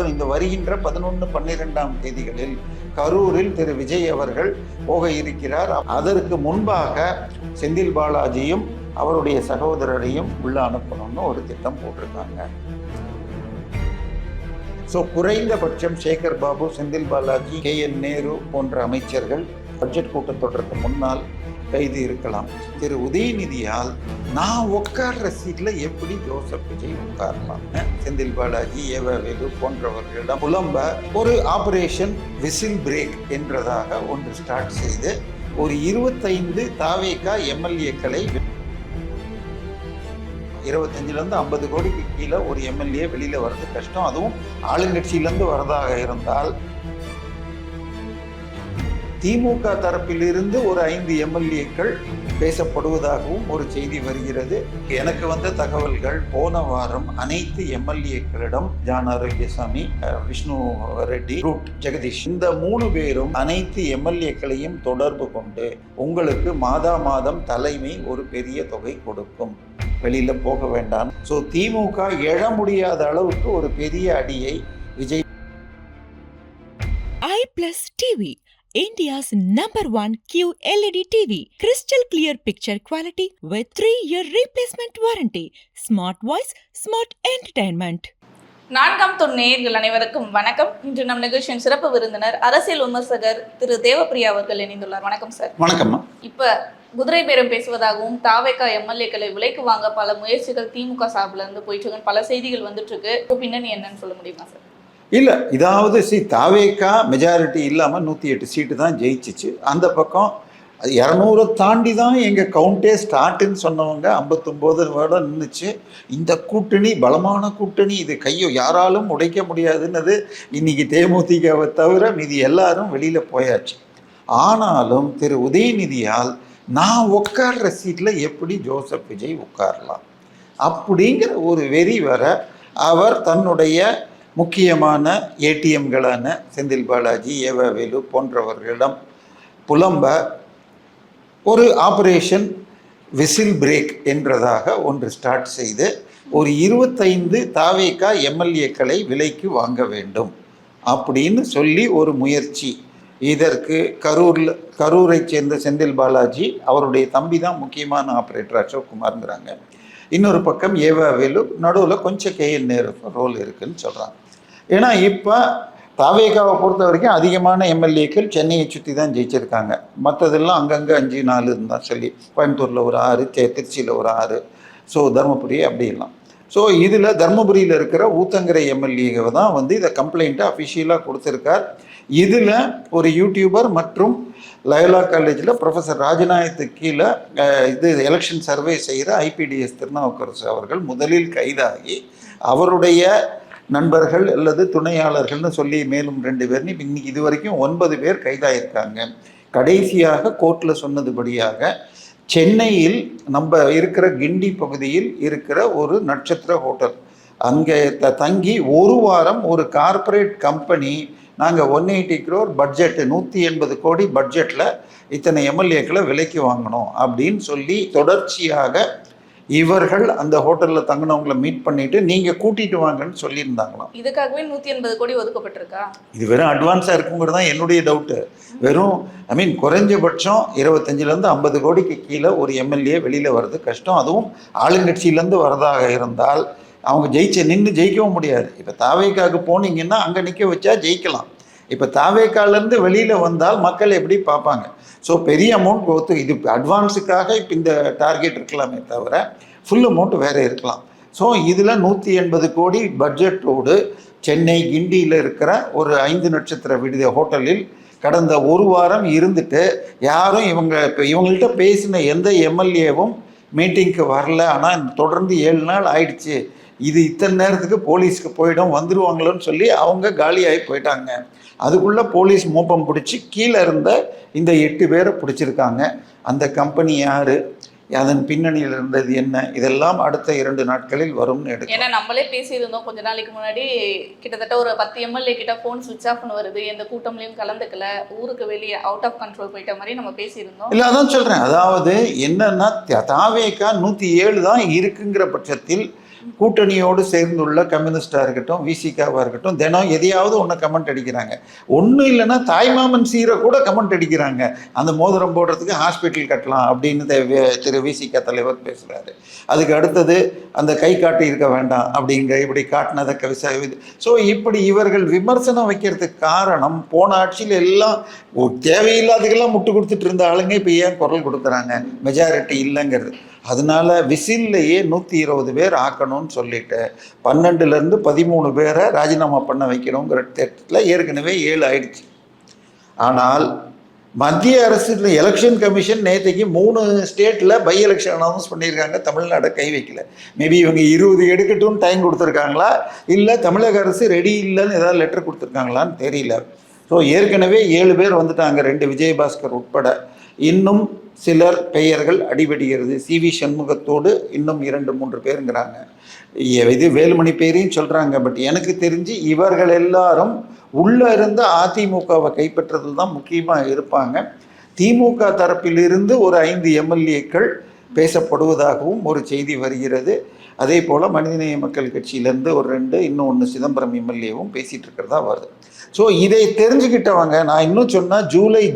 இந்த வருகின்ற 11, 12ஆம் தேதிகளில் கரூரில் திரு விஜய் அவர்கள் போக இருக்கிறார். அதற்கு முன்பாக செந்தில் பாலாஜியும் அவருடைய சகோதரரையும் உள்ள அனுப்பணும்னு ஒரு திட்டம் போட்டிருக்காங்க. குறைந்தபட்சம் சேகர் பாபு, செந்தில் பாலாஜி, KN நேரு போன்ற அமைச்சர்கள் பட்ஜெட் கூட்டத்தொடருக்கு முன்னால் கைது இருக்கலாம். திரு உதயநிதியால் நான் உட்கார்ற சீட்ல எப்படி ஜோசப் விஜய் உட்காரலாம்? செந்தில் பாலாஜி, வேலு போன்றவர்களிடம் புலம்ப ஒரு ஆபரேஷன் விசில் பிரேக் என்றதாக ஒன்று ஸ்டார்ட் செய்து ஒரு 25 தாவேகா MLA-க்களை 25லேருந்து 50 கோடிக்கு கீழே ஒரு MLA வெளியில வர்றது கஷ்டம். அதுவும் ஆளுங்கட்சியிலேருந்து வரதாக இருந்தால் திமுக தரப்பிலிருந்து ஒரு 5 MLA-க்கள் பேசப்படுவதாகவும் ஒரு செய்தி வருகிறது. எனக்கு வந்த தகவல்கள் போன வாரம் அனைத்து MLA-க்களிடம் ஜான் ஆரோக்கியசாமி, விஷ்ணு ரெட்டி, ரூட் ஜெகதீஷ் இந்த 3 பேரும் அனைத்து MLA-க்களையும் தொடர்பு கொண்டு உங்களுக்கு மாதம் தலைமை ஒரு பெரிய தொகை கொடுக்கும், வெளியில போக வேண்டாம். திமுக எழ முடியாத அளவுக்கு ஒரு பெரிய அடியை Vijay. iPlus TV, India's #1 QLED TV, crystal clear picture quality with 3-year replacement warranty, smart voice, smart entertainment. 4ஆம் தொன் நேயர்கள் அனைவருக்கும் வணக்கம். இன்று நம் நிகழ்ச்சியின் சிறப்பு விருந்தினர் அரசியல் விமர்சகர் திரு தேவப்பிரியா அவர்கள் இணைந்துள்ளார். வணக்கம் சார். வணக்கம். இப்ப குதிரை பேரம் பேசுவதாகவும் தாவேகா MLA-க்களை விலைக்கு வாங்க பல முயற்சிகள் திமுக சார்பில் இருந்து போயிட்டு இருக்கு, பல செய்திகள் வந்துட்டு இருக்கு. பின்னணி என்னன்னு சொல்ல முடியுமா சார்? இல்லை, இதாவது தாவேகா மெஜாரிட்டி இல்லாமல் 108 சீட்டு தான் ஜெயிச்சிச்சு. அந்த பக்கம் 200 தாண்டி தான் எங்கள் கவுண்டே ஸ்டார்ட்டுன்னு சொன்னவங்க 59 வருடம் நின்றுச்சு. இந்த கூட்டணி பலமான கூட்டணி, இது கையோ யாராலும் உடைக்க முடியாதுன்னது இன்னைக்கு தேமுதிகவை தவிர மீதி எல்லாரும் வெளியில் போயாச்சு. ஆனாலும் திரு உதயநிதியால் நான் உட்கார்ற சீட்டில் எப்படி ஜோசப் விஜய் உட்காரலாம் அப்படிங்கிற ஒரு வெறி வர அவர் தன்னுடைய முக்கியமான ATM-களான செந்தில் பாலாஜி, வேலு போன்றவர்களிடம் புலம்ப ஒரு ஆபரேஷன் விசில் பிரேக் என்றதாக ஒன்று ஸ்டார்ட் செய்து ஒரு 25 தாவேகா MLA-க்களை விலைக்கு வாங்க வேண்டும் அப்படின்னு சொல்லி ஒரு முயற்சி. இதற்கு கரூரை சேர்ந்த செந்தில் பாலாஜி, அவருடைய தம்பி தான் முக்கியமான ஆப்ரேட்டர் அசோக்குமார்ங்கிறாங்க. இன்னொரு பக்கம் வேலு, நடுவில் கொஞ்சம் KN நேரு ரோல் இருக்குன்னு சொல்கிறாங்க. ஏன்னா இப்போ தாவேகாவை பொறுத்த வரைக்கும் அதிகமான MLA-க்கள் சென்னையை சுற்றி தான் ஜெயிச்சிருக்காங்க. மற்றதெல்லாம் அங்கங்கே 5, 4 தான் சொல்லி, கோயம்புத்தூரில் ஒரு 6, திருச்சியில் ஒரு 6, தருமபுரி அப்படிலாம். இதில் தருமபுரியில் இருக்கிற ஊத்தங்கரை MLA-வை தான் இதை கம்ப்ளைண்ட்டை அஃபிஷியலாக கொடுத்துருக்கார். இதில் ஒரு யூடியூபர் மற்றும் லயோலா காலேஜில் ப்ரொஃபஸர் ராஜநாயகத்துக்கு கீழே எலெக்ஷன் சர்வே செய்கிற IPDS திருநாவுக்கரசு அவர்கள் முதலில் கைதாகி அவருடைய நண்பர்கள் அல்லது துணையாளர்கள்னு சொல்லி மேலும் 2 பேர், இன்னைக்கு இது வரைக்கும் 9 பேர் கைதாயிருக்காங்க. கடைசியாக கோர்ட்டில் சொன்னதுபடியாக சென்னையில் நம்ம இருக்கிற கிண்டி பகுதியில் இருக்கிற ஒரு நட்சத்திர ஹோட்டல் அங்கே தங்கி ஒரு வாரம் ஒரு கார்ப்பரேட் கம்பெனி நாங்கள் 180 crore பட்ஜெட்டு, 180 கோடி பட்ஜெட்டில் இத்தனை MLA-க்களை விலைக்கு வாங்கணும் அப்படின்னு சொல்லி தொடர்ச்சியாக இவர்கள் அந்த ஹோட்டலில் தங்கினவங்களை மீட் பண்ணிட்டு நீங்கள் கூட்டிட்டு வாங்கன்னு சொல்லியிருந்தாங்களாம். இதுக்காகவே 180 கோடி ஒதுக்கப்பட்டிருக்கா? இது வெறும் அட்வான்ஸாக இருக்குங்கிறது தான் என்னுடைய டவுட்டு. வெறும் குறைஞ்சபட்சம் 25லேருந்து 50 கோடிக்கு கீழே ஒரு MLA வெளியில் வர்றது கஷ்டம். அதுவும் ஆளுங்கட்சியிலேருந்து வரதாக இருந்தால் அவங்க நின்று ஜெயிக்கவும் முடியாது. இப்போ தாவேகாவுக்கு போனீங்கன்னா அங்கே நிற்க வச்சா ஜெயிக்கலாம். இப்போ தாவேகாலேருந்து வெளியில் வந்தால் மக்கள் எப்படி பார்ப்பாங்க? பெரிய அமௌண்ட் இது அட்வான்ஸுக்காக இப்போ இந்த டார்கெட் இருக்கலாமே தவிர ஃபுல் அமௌண்ட் வேறு இருக்கலாம். இதில் 180 கோடி பட்ஜெட்டோடு சென்னை கிண்டியில் இருக்கிற ஒரு 5 நட்சத்திர விடுதி ஹோட்டலில் கடந்த ஒரு வாரம் இருந்துட்டு யாரும் இவங்கள்ட்ட பேசின எந்த MLA-வும் மீட்டிங்க்கு வரல. ஆனால் தொடர்ந்து 7 நாள் ஆயிடுச்சு, இது இத்தனை நேரத்துக்கு போலீஸ்க்கு போயிடும், வந்துடுவாங்களோன்னு சொல்லி அவங்க காலியாகி போயிட்டாங்க. அதுக்குள்ளே போலீஸ் மோப்பம் பிடிச்சி கீழே இருந்த இந்த 8 பேரை பிடிச்சிருக்காங்க. அந்த கம்பெனி யார், அதன் பின்னணியில் இருந்தது என்ன, இதெல்லாம் அடுத்த 2 நாட்களில் வரும்னு எடுக்கும். ஏன்னா நம்மளே பேசியிருந்தோம் கொஞ்ச நாளைக்கு முன்னாடி, கிட்டத்தட்ட ஒரு 10 MLA கிட்ட ஃபோன் சுவிட்ச் ஆஃப்னு வருது, எந்த கூட்டம்லையும் கலந்துக்கல, ஊருக்கு வெளியே அவுட் ஆஃப் கண்ட்ரோல் போயிட்ட மாதிரி நம்ம பேசியிருந்தோம். இல்லை, அதான் சொல்கிறேன். அதாவது என்னன்னா தாவேகா 107 தான் இருக்குங்கிற பட்சத்தில் கூட்டணியோடு சேர்ந்துள்ள கம்யூனிஸ்டாக இருக்கட்டும், விசிகாவாக இருக்கட்டும், தினம் எதையாவது ஒன்று கமெண்ட் அடிக்கிறாங்க. ஒன்றும் இல்லைன்னா தாய்மாமன் சீரை கூட கமெண்ட் அடிக்கிறாங்க. அந்த மோதிரம் போடுறதுக்கு ஹாஸ்பிட்டல் கட்டலாம் அப்படின்னு திரு விசிகா தலைவர் பேசுகிறாரு. அதுக்கு அடுத்தது அந்த கை காட்டி இருக்க வேண்டாம் அப்படிங்கிற இப்படி காட்டினதை ஸோ இப்படி இவர்கள் விமர்சனம் வைக்கிறதுக்கு காரணம், போன ஆட்சியில் எல்லாம் தேவையில்லாததுக்கெல்லாம் முட்டு கொடுத்துட்டு இருந்த ஆளுங்க இப்போ ஏன் குரல் கொடுக்குறாங்க, மெஜாரிட்டி இல்லைங்கிறது. அதனால விசில்லையே 120 பேர் ஆக்கணும்னு சொல்லிட்டு 12லேருந்து 13 பேரை ராஜினாமா பண்ண வைக்கணுங்கிற திட்டத்தில் ஏற்கனவே 7 ஆயிடுச்சு. ஆனால் மத்திய அரசு எலெக்ஷன் கமிஷன் நேற்றுக்கு 3 ஸ்டேட்டில் பை எலெக்ஷன் அனௌன்ஸ் பண்ணியிருக்காங்க. தமிழ்நாடை கை வைக்கல. மேபி இவங்க 20 எடுக்கட்டும்னு டைம் கொடுத்துருக்காங்களா, இல்லை தமிழக அரசு ரெடி இல்லைன்னு ஏதாவது லெட்டர் கொடுத்துருக்காங்களான்னு தெரியல. ஸோ ஏற்கனவே 7 பேர் வந்துட்டாங்க, 2 விஜயபாஸ்கர் உட்பட. இன்னும் சிலர் பெயர்கள் அடிபடுகிறது. சிவி சண்முகத்தோடு இன்னும் 2-3 பேருங்கிறாங்க. இது வேலுமணி பேரையும் சொல்கிறாங்க. பட் எனக்கு தெரிஞ்சு இவர்கள் எல்லாரும் உள்ளே இருந்து அதிமுகவை கைப்பற்றதில் தான் முக்கியமாக இருப்பாங்க. திமுக தரப்பிலிருந்து ஒரு 5 எம்எல்ஏக்கள் பேசப்படுவதாகவும் ஒரு செய்தி வருகிறது. அதே போல் மனிதநேய மக்கள் கட்சியிலேருந்து ஒரு 2, இன்னொன்று சிதம்பரம் எம்எல்ஏவும் பேசிகிட்டு இருக்கிறதா வருது. ஸோ இதை தெரிஞ்சுக்கிட்டவங்க, நான் இன்னும் சொன்னால்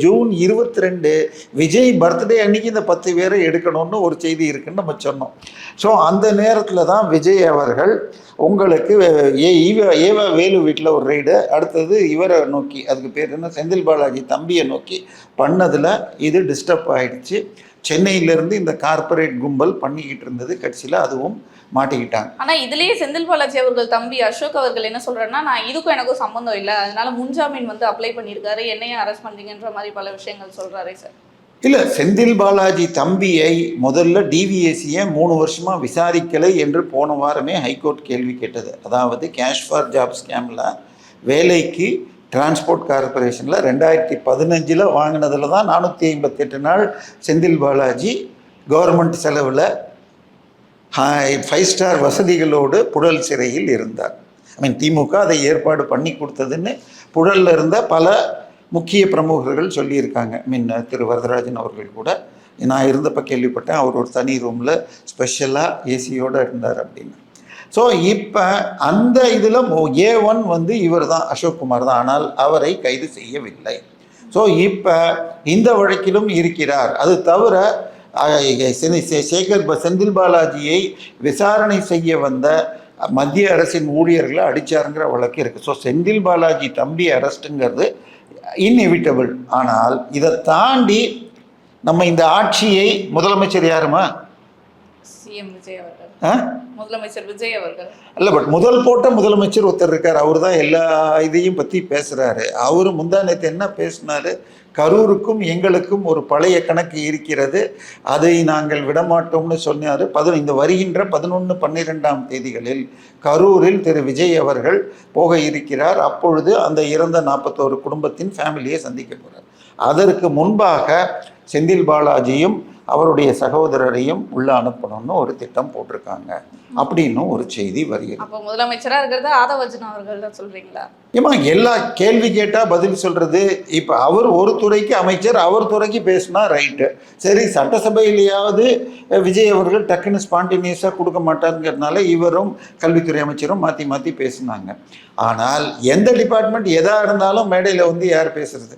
ஜூன் 22 விஜய் பர்த்டே அன்னைக்கு இந்த 10 பேரை எடுக்கணும்னு ஒரு செய்தி இருக்குன்னு நம்ம சொன்னோம். ஸோ அந்த நேரத்தில் தான் விஜய் அவர்கள் உங்களுக்கு ஏவா வேலு வீட்டில் ஒரு ரைடு, அடுத்தது இவரை நோக்கி, அதுக்கு பேர் என்ன, செந்தில் பாலாஜி தம்பியை நோக்கி பண்ணதில் இது டிஸ்டர்ப் ஆகிடுச்சு. சென்னையிலேருந்து இந்த கார்ப்பரேட் கும்பல் பண்ணிக்கிட்டு இருந்தது, கட்சியில் அதுவும் மாட்டிக்கிட்டாங்க. ஆனால் இதுலேயே செந்தில் பாலாஜி அவர்கள் தம்பி அசோக் அவர்கள் என்ன சொல்கிறாருன்னா, நான் இதுக்கும் எனக்கும் சம்மந்தம் இல்லை, அதனால முன்ஜாமீன் வந்து அப்ளை பண்ணியிருக்காரு, என்னையும் அரெஸ்ட் பண்ணுறீங்கன்ற மாதிரி பல விஷயங்கள் சொல்கிறாரே சார். இல்லை, செந்தில் பாலாஜி தம்பியை முதல்ல டிவிஎஸ்சியை 3 வருஷமாக விசாரிக்கலை என்று போன வாரமே ஹைகோர்ட் கேள்வி கேட்டது. அதாவது கேஷ் ஃபார் ஜாப் ஸ்கேமில் வேலைக்கு டிரான்ஸ்போர்ட் கார்பரேஷனில் 2015 வாங்கினதில் தான் 458 நாள் செந்தில் பாலாஜி கவர்மெண்ட் செலவில் 5 ஸ்டார் வசதிகளோடு புழல் சிறையில் இருந்தார். திமுக அதை ஏற்பாடு பண்ணி கொடுத்ததுன்னு புழலில் இருந்த பல முக்கிய பிரமுகர்கள் சொல்லியிருக்காங்க. திரு வரதராஜன் அவர்கள் கூட நான் இருந்தப்போ கேள்விப்பட்டேன், அவர் ஒரு தனி ரூமில் ஸ்பெஷலாக ஏசியோடு இருந்தார் அப்படின்னு. ஸோ இப்போ அந்த இதில் A1 வந்து இவர் தான், அசோக் குமார் தான். ஆனால் அவரை கைது செய்யவில்லை. ஸோ இப்போ இந்த வழக்கிலும் இருக்கிறார். அது தவிர செந்தில் பாலாஜியை விசாரணை செய்ய வந்த மத்திய அரசின் ஊழியர்களை அடித்தாருங்கிற வழக்கு இருக்குது. ஸோ செந்தில் பாலாஜி தம்பி அரெஸ்ட்டுங்கிறது இன்எவிட்டபிள். ஆனால் இதை தாண்டி நம்ம இந்த ஆட்சியை முதலமைச்சர் யாருமா, சிஎம் விஜய் அவர்கள், முதலமைச்சர் விஜய் அவர்கள் இல்லை, பட் முதல் போட்ட முதலமைச்சர் ஒருத்தர் இருக்கார். அவர் தான் எல்லா இதையும் பற்றி பேசுகிறாரு. அவர் முந்தா நேற்று என்ன பேசினார், கரூருக்கும் எங்களுக்கும் ஒரு பழைய கணக்கு இருக்கிறது, அதை நாங்கள் விடமாட்டோம்னு சொன்னார். இந்த வருகின்ற 11, 12ஆம் தேதிகளில் கரூரில் திரு விஜய் அவர்கள் போக இருக்கிறார். அப்பொழுது அந்த இறந்த 41 குடும்பத்தின் ஃபேமிலியை சந்திக்க போகிறார். அதற்கு முன்பாக செந்தில் பாலாஜியும் அவருடைய சகோதரரையும் உள்ள அனுப்பணும்னு ஒரு திட்டம் போட்டிருக்காங்க அப்படின்னு ஒரு செய்தி வருகிறது. அப்போ முதலமைச்சராக இருக்கிறது ஆதவர்ஜுனா அவர்கள் தான் சொல்றீங்களா? ஏமா எல்லா கேள்வி கேட்டால் பதில் சொல்கிறது. இப்போ அவர் ஒரு துறைக்கு அமைச்சர், அவர் துறைக்கு பேசினா ரைட்டு, சரி. சட்டசபையிலேயாவது விஜய் அவர்கள் டக்குன்னு ஸ்பான்டினியஸாக கொடுக்க மாட்டாருங்கிறதுனால இவரும் கல்வித்துறை அமைச்சரும் மாற்றி மாற்றி பேசினாங்க. ஆனால் எந்த டிபார்ட்மெண்ட் எதாக இருந்தாலும் மேடையில் வந்து யார் பேசுறது,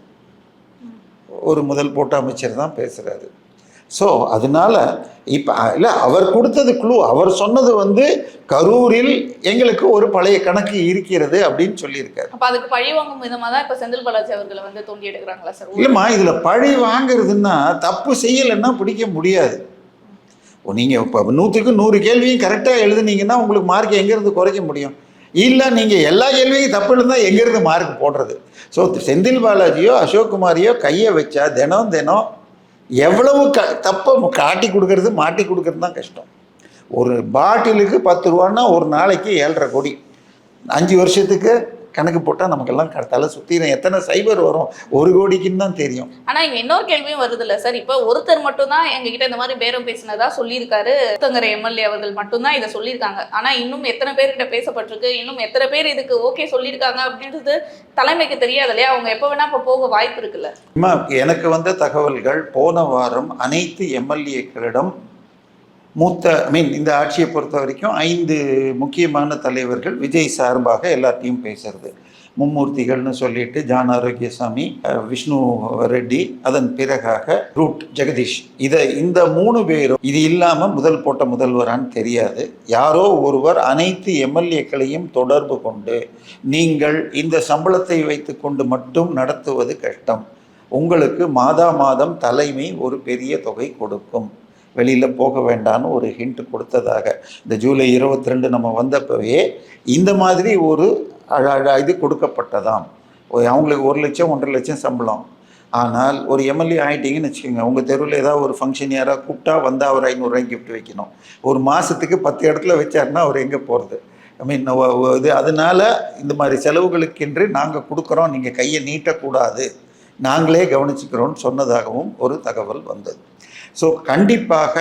ஒரு முதல் போட்ட அமைச்சர் தான் பேசுகிறாரு. ஸோ அதனால இப்போ இல்லை, அவர் கொடுத்தது க்ளூ, அவர் சொன்னது வந்து கரூரில் எங்களுக்கு ஒரு பழைய கணக்கு இருக்கிறது அப்படின்னு சொல்லியிருக்காரு. அப்போ அதுக்கு பழி வாங்கும் விதமாக தான் இப்போ செந்தில் பாலாஜி அவர்களை வந்து தோண்டி எடுக்கிறாங்களா சார்? இல்லைம்மா, இதில் பழி வாங்குறதுன்னா தப்பு செய்யலைன்னா பிடிக்க முடியாது. நீங்கள் இப்போ 100க்கு 100 கேள்வியும் கரெக்டாக எழுதுனீங்கன்னா உங்களுக்கு மார்க் எங்கேருந்து குறைக்க முடியும்? இல்லை, நீங்கள் எல்லா கேள்வியும் தப்பு இருந்தால் எங்கேருந்து மார்க் போடுறது? ஸோ செந்தில் பாலாஜியோ அசோக் குமாரையோ கையை வச்சா தினம் எவ்வளவு தப்பை காட்டி கொடுக்கறது மாட்டி கொடுக்கறது தான் கஷ்டம். ஒரு பாட்டிலுக்கு 10 ரூபான்னா ஒரு நாளைக்கு 7.5 கோடி, 5 வருஷத்துக்கு கணக்கு போட்டால் நமக்கெல்லாம் தலை சுற்றிடும். எத்தனை சைபர் வரும் 1 கோடிக்குன்னு தான் தெரியும். ஆனால் இங்கே இன்னொரு கேள்வியும் வருது இல்லை சார், இப்போ ஒருத்தர் மட்டும்தான் எங்ககிட்ட இந்த மாதிரி பேரம் பேசினதா சொல்லியிருக்காரு, ஒருத்தங்கிற எம்எல்ஏ அவர்கள் மட்டும்தான் இதை சொல்லியிருக்காங்க. ஆனால் இன்னும் எத்தனை பேர்கிட்ட பேசப்பட்டிருக்கு, இன்னும் எத்தனை பேர் இதுக்கு ஓகே சொல்லியிருக்காங்க அப்படின்றது தலைமைக்கு தெரியாது இல்லையா? அவங்க எப்போ வேணா இப்போ போக வாய்ப்பு இருக்குல்ல? எனக்கு வந்த தகவல்கள், போன வாரம் அனைத்து எம்எல்ஏக்களிடம் இந்த ஆட்சியை பொறுத்த வரைக்கும் 5 முக்கியமான தலைவர்கள் விஜய் சார்பாக எல்லாத்தையும் பேசுறது. மும்மூர்த்திகள்னு சொல்லிட்டு ஜான் ஆரோக்கியசாமி, விஷ்ணு ரெட்டி, அதன் பிறகாக ரூட் ஜெகதீஷ். இந்த 3 பேரும் இது இல்லாமல் முதல் போட்ட முதல்வரான்னு தெரியாது. யாரோ ஒருவர் அனைத்து எம்எல்ஏக்களையும் தொடர்பு கொண்டு நீங்கள் இந்த சம்பளத்தை வைத்து கொண்டு மட்டும் நடத்துவது கஷ்டம், உங்களுக்கு மாதம் தலைமை ஒரு பெரிய தொகை கொடுக்கும், வெளியில் போக வேண்டான்னு ஒரு ஹிண்ட் கொடுத்ததாக இந்த ஜூலை 22 நம்ம வந்தப்பவே இந்த மாதிரி ஒரு இது கொடுக்கப்பட்டதாம். அவங்களுக்கு 1 லட்சம் 1.5 லட்சம் சம்பளம். ஆனால் ஒரு எம்எல்ஏ ஆகிட்டீங்கன்னு வச்சுக்கோங்க, உங்கள் தெருவில் ஏதாவது ஒரு ஃபங்க்ஷன் யாராவது கூப்பிட்டா வந்தால் அவர் 500 ரூபாய்க்கு கிஃப்ட் வைக்கணும். ஒரு மாதத்துக்கு 10 இடத்துல வச்சாருன்னா அவர் எங்கே போகிறது? இது அதனால் இந்த மாதிரி செலவுகளுக்கென்று நாங்கள் கொடுக்குறோம், நீங்கள் கையை நீட்டக்கூடாது, நாங்களே கவனிச்சுக்கிறோன்னு சொன்னதாகவும் ஒரு தகவல் வந்தது. ஸோ கண்டிப்பாக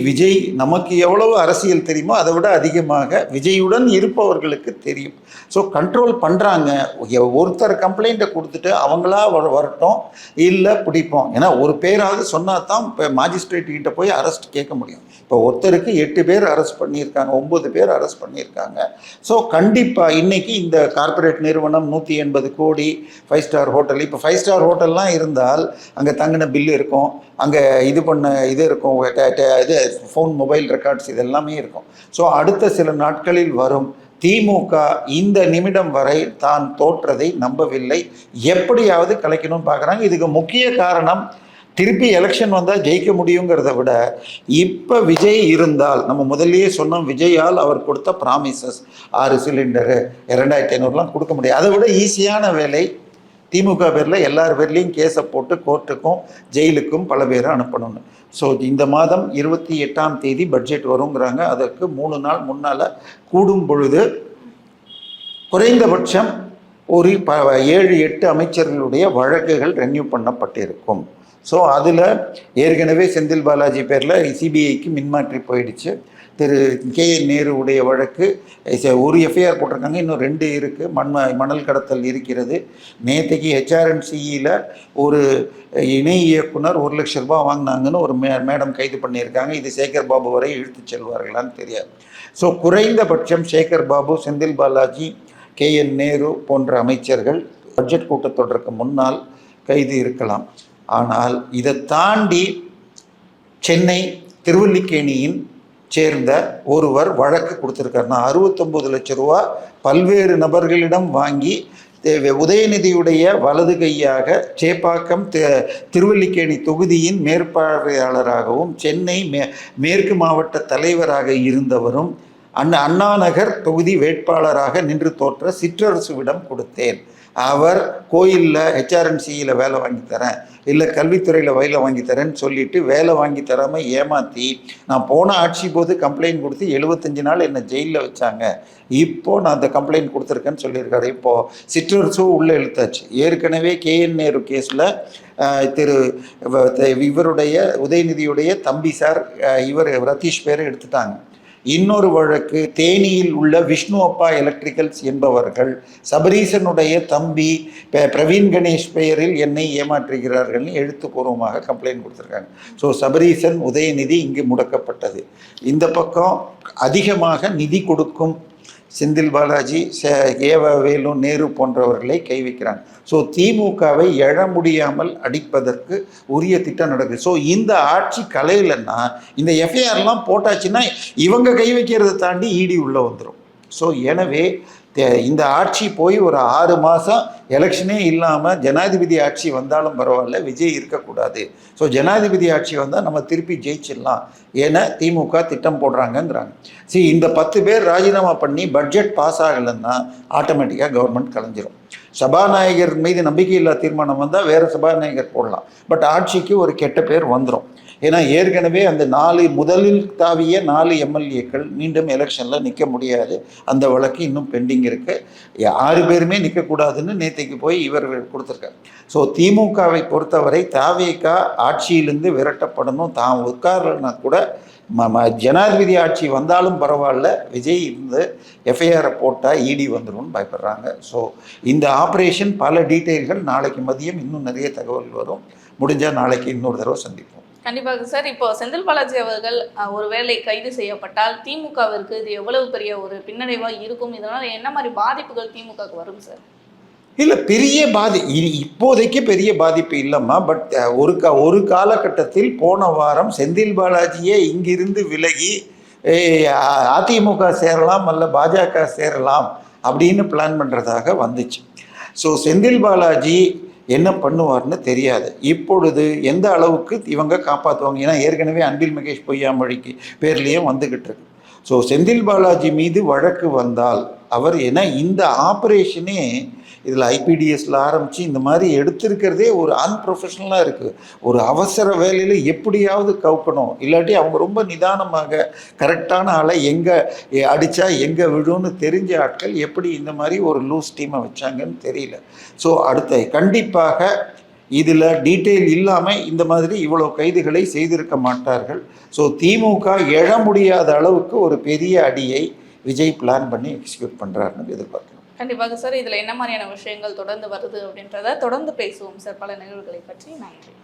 விஜய் நமக்கு எவ்வளவு அரசியல் தெரியுமோ அதை விட அதிகமாக விஜயுடன் இருப்பவர்களுக்கு தெரியும். ஸோ கண்ட்ரோல் பண்ணுறாங்க. ஒருத்தர் கம்ப்ளைண்ட்டை கொடுத்துட்டு அவங்களா வரட்டும், இல்லை பிடிப்போம். ஏன்னா ஒரு பேராவது சொன்னால் தான் இப்போ மாஜிஸ்ட்ரேட் கிட்ட போய் அரெஸ்ட் கேட்க முடியும். இப்போ ஒருத்தருக்கு 8 பேர் அரெஸ்ட் பண்ணியிருக்காங்க, 9 பேர் அரெஸ்ட் பண்ணியிருக்காங்க. ஸோ கண்டிப்பாக இன்றைக்கி இந்த கார்ப்பரேட் நிறுவனம் 180 கோடி 5 ஸ்டார் ஹோட்டல், இப்போ 5 ஸ்டார் ஹோட்டல்லாம் இருந்தால் அங்கே தங்கின பில்லு இருக்கும், அங்கே இது பண்ண இது இருக்கும், இது ஃபோன் மொபைல் ரெக்கார்ட்ஸ் இது எல்லாமே இருக்கும். ஸோ அடுத்த சில நாட்களில் வரும். திமுக இந்த நிமிடம் வரை தான் தோற்றதை நம்பவில்லை, எப்படியாவது கலைக்கணும்னு பார்க்குறாங்க. இதுக்கு முக்கிய காரணம் திருப்பி எலெக்ஷன் வந்தால் ஜெயிக்க முடியுங்கிறத விட இப்போ விஜய் இருந்தால், நம்ம முதல்லயே சொன்னோம், விஜயால் அவர் கொடுத்த ப்ராமிசஸ் 6 சிலிண்டரு 2500 கொடுக்க முடியாது. அதை விட ஈஸியான வேலை திமுக பேரில் எல்லார் பேர்லேயும் கேஸை போட்டு கோர்ட்டுக்கும் ஜெயிலுக்கும் பல பேரை அனுப்பணும்னு. ஸோ இந்த மாதம் 28ஆம் தேதி பட்ஜெட் வருங்கிறாங்க. அதற்கு 3 நாள் முன்னால் கூடும் பொழுது குறைந்தபட்சம் ஒரு 7-8 அமைச்சர்களுடைய வழக்குகள் ரெனியூ பண்ணப்பட்டிருக்கும். ஸோ அதில் ஏற்கனவே செந்தில் பாலாஜி பேரில் சிபிஐக்கு மின்மாற்றி போயிடுச்சு. திரு கேஎன் நேருவுடைய வழக்கு ஒரு எஃப்ஐஆர் போட்டிருக்காங்க, இன்னும் 2 இருக்குது. மணல் கடத்தல் இருக்கிறது. நேற்றுக்கு ஹெச்ஆர்என்சியில் ஒரு இணை இயக்குனர் 1 லட்சம் ரூபாய் வாங்கினாங்கன்னு ஒரு மேடம் கைது பண்ணியிருக்காங்க. இது சேகர் பாபு வரை இழுத்து செல்வார்களான்னு தெரியாது. ஸோ குறைந்தபட்சம் சேகர் பாபு, செந்தில் பாலாஜி, கேஎன் நேரு போன்ற அமைச்சர்கள் பட்ஜெட் கூட்டத்தொடருக்கு முன்னால் கைது இருக்கலாம். ஆனால் இதை தாண்டி சென்னை திருவல்லிக்கேணியின் சேர்ந்த ஒருவர் வழக்கு கொடுத்துருக்காருன்னா 69 லட்சம் ரூபா பல்வேறு நபர்களிடம் வாங்கி உதயநிதியுடைய வலது கையாக சேப்பாக்கம் திருவல்லிக்கேணி தொகுதியின் மேற்பார்வையாளராகவும் சென்னை மேற்கு மாவட்ட தலைவராக இருந்தவரும் அண்ணா நகர் தொகுதி வேட்பாளராக நின்று தோற்ற சிற்றரசுவிடம் கொடுத்தேன். அவர் கோயிலில் ஹெச்ஆர்என்சியில் வேலை வாங்கி தரேன், இல்லை கல்வித்துறையில் வேலை வாங்கி தரேன்னு சொல்லிட்டு வேலை வாங்கி தராமல் ஏமாற்றி, நான் போன ஆட்சி போது கம்ப்ளைண்ட் கொடுத்து 75 நாள் என்னை ஜெயிலில் வச்சாங்க, இப்போது நான் அந்த கம்ப்ளைண்ட் கொடுத்துருக்கேன்னு சொல்லியிருக்காரு. இப்போது சிற்றரசும் உள்ளே இழுத்தாச்சு. ஏற்கனவே கேஎன் நேரு கேஸில் இவருடைய உதயநிதியுடைய தம்பி சார் இவர் ரதீஷ் பேரை எடுத்துட்டாங்க. இன்னொரு வழக்கு தேனியில் உள்ள விஷ்ணு அப்பா எலக்ட்ரிக்கல்ஸ் என்பவர்கள் சபரீசனுடைய தம்பி பிரவீன் கணேஷ் பெயரில் என்னை ஏமாற்றுகிறார்கள்னு எழுத்துப்பூர்வமாக கம்ப்ளைண்ட் கொடுத்துருக்காங்க. ஸோ சபரீசன் உதயநிதி இங்கு முடக்கப்பட்டது. இந்த பக்கம் அதிகமாக நிதி கொடுக்கும் செந்தில் பாலாஜி, வேலு, நேரு போன்றவர்களை கை வைக்கிறாங்க. ஸோ திமுகவை எழ முடியாமல் அடிப்பதற்கு உரிய திட்டம் நடக்குது. ஸோ இந்த ஆட்சி கலையிலன்னா இந்த எஃப்ஐஆர்லாம் போட்டாச்சுன்னா இவங்க கை வைக்கிறத தாண்டி இடி உள்ளே வந்துடும். ஸோ எனவே இந்த ஆட்சி போய் ஒரு 6 மாதம் எலெக்ஷனே இல்லாமல் ஜனாதிபதி ஆட்சி வந்தாலும் பரவாயில்ல, விஜய் இருக்கக்கூடாது. ஸோ ஜனாதிபதி ஆட்சி வந்தால் நம்ம திருப்பி ஜெயிச்சிடலாம் ஏன்னா திமுக திட்டம் போடுறாங்கங்கிறாங்க. இந்த 10 பேர் ராஜினாமா பண்ணி பட்ஜெட் பாஸ் ஆகலைன்னா ஆட்டோமேட்டிக்காக கவர்மெண்ட் கலைஞ்சிரும். சபாநாயகர் மீது நம்பிக்கையில்லா தீர்மானம் வந்தால் வேறு சபாநாயகர் போடலாம், பட் ஆட்சிக்கு ஒரு கெட்ட பேர் வந்துடும். ஏன்னா ஏற்கனவே அந்த 4 முதலில் தாவிய 4 எம்எல்ஏக்கள் மீண்டும் எலெக்ஷனில் நிற்க முடியாது. அந்த வழக்கு இன்னும் பெண்டிங் இருக்குது. 6 பேருமே நிற்கக்கூடாதுன்னு நேற்றைக்கு போய் இவர்கள் கொடுத்துருக்காங்க. ஸோ திமுகவை பொறுத்தவரை தாவேகா ஆட்சியிலிருந்து விரட்டப்படணும். தான் உட்காரலன்னா கூட ஜனாதிபதி ஆட்சி வந்தாலும் பரவாயில்ல, விஜய் இருந்து எஃப்ஐஆரை போட்டால் இடி வந்துடும் பயப்படுறாங்க. ஸோ இந்த ஆப்ரேஷன் பல டீட்டெயில்கள் நாளைக்கு மதியம் இன்னும் நிறைய தகவல் வரும். முடிஞ்சால் நாளைக்கு இன்னொரு தடவை சந்திப்போம். கண்டிப்பாக சார். இப்போ செந்தில் பாலாஜி அவர்கள் ஒருவேளை கைது செய்யப்பட்டால் திமுகவிற்கு இது எவ்வளவு பெரிய ஒரு பின்னடைவா இருக்கும்? இதனால என்ன மாதிரி பாதிப்புகள் திமுகவுக்கு வரும் சார்? இல்லை, பெரிய இப்போதைக்கு பெரிய பாதிப்பு இல்லைம்மா. பட் ஒரு காலகட்டத்தில் போன வாரம் செந்தில் பாலாஜியே இங்கிருந்து விலகி அதிமுக சேரலாம் அல்ல பாஜக சேரலாம் அப்படின்னு பிளான் பண்ணுறதாக வந்துச்சு. ஸோ செந்தில் பாலாஜி என்ன பண்ணுவார்னு தெரியாது. இப்பொழுது எந்த அளவுக்கு இவங்க காப்பாற்றுவாங்க, ஏன்னா ஏற்கனவே அன்பில் மகேஷ் பொய்யாமொழிக்கு பேர்லேயும் வந்துக்கிட்டு இருக்கு. ஸோ செந்தில் பாலாஜி மீது வழக்கு வந்தால் அவர் ஏன்னா இந்த ஆப்ரேஷனே இதில் ஐபிடிஎஸ்ல ஆரம்பித்து இந்த மாதிரி எடுத்திருக்கிறதே ஒரு அன்ப்ரொஃபஷனலாக இருக்குது. ஒரு அவசர வேலையில் எப்படியாவது கவுக்கணும், இல்லாட்டி அவங்க ரொம்ப நிதானமாக கரெக்டான ஆளை எங்கே அடித்தா எங்கே விழுன்னு தெரிஞ்ச ஆட்கள் எப்படி இந்த மாதிரி ஒரு லூஸ் டீமை வச்சாங்கன்னு தெரியல. ஸோ அடுத்த கண்டிப்பாக இதில் டீட்டெயில் இல்லாமல் இந்த மாதிரி இவ்வளோ கைதுகளை செய்திருக்க மாட்டார்கள். ஸோ திமுக எழ முடியாத அளவுக்கு ஒரு பெரிய அடியை விஜய் பிளான் பண்ணி எக்ஸிக்யூட் பண்ணுறாருன்னு எதிர்பார்க்கிறோம். கண்டிப்பாக சார். இதுல என்ன மாதிரியான விஷயங்கள் தொடர்ந்து வருது அப்படின்றத தொடர்ந்து பேசுவோம் சார், பல நிகழ்வுகளை பற்றி. நன்றி.